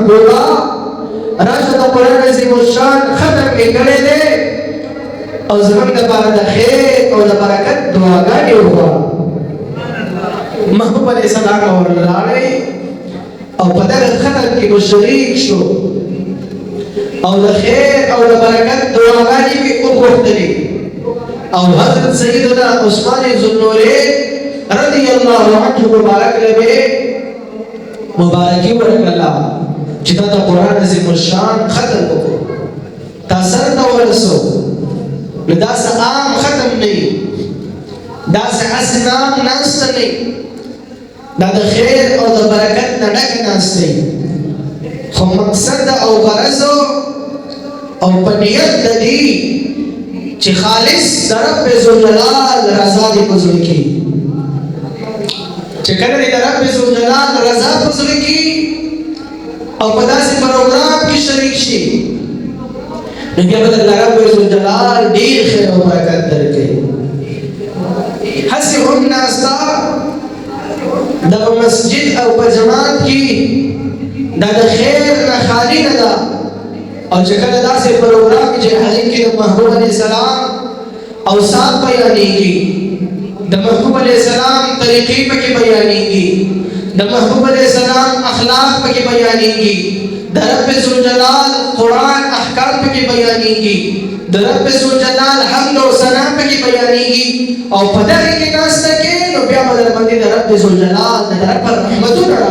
محبوبا راشه د قرآن عظیم الشان ختم کې کړی دی او زمونږ دپاره د خیر او د برکت دعاګانې وکړه. محبوب علیه السلام ورلاړی او په دغه ختم کې مو شریک شو او د خیر او د برکت دعاګانې مې وغوښتلې او حضرت سیدنا عثمان ذوالنورین رضی الله عنه مبارک لبه مبارکی ورکړه چې دا د قرآن عظیم الشان ختم وکړو تا سره ته ورسو. نو داسې عام ختم نه وي داسې هسې نام ناسته نه وي دا د خیر او د برکت نه ډکه ناسته وي خو مقصد او غرض او په نیت د دې چې خالص د رب ذوالجلال رضا دې په زړه کې چې کله دې د رب ذوالجلال رضا په زړه کې او په داسې پروګرام کې شریک شي نو بیا به د رب ذوالجلال ډېر خیر او برکت درکړي. هسې هم ناسته دغه مسجد او په جماعت کې دا د خیر نه خالي نه ده او چې کله داسې پروګرام چې هغې کې د محبوب علیه السلام اوصاف بیانېږي د محبوب علیه السلام طریقې پکې بیانېږي د محبوب علیه السلام اخلاق پکې بیانېږي د رب ذوالجلال قرآن احکام پکې بیانېږي د رب ذوالجلال حمد او ثنا پکې بیانېږي او په دغې کې ناسته کې نو بیا به در باندې د رب ذوالجلال د رب رحمتونه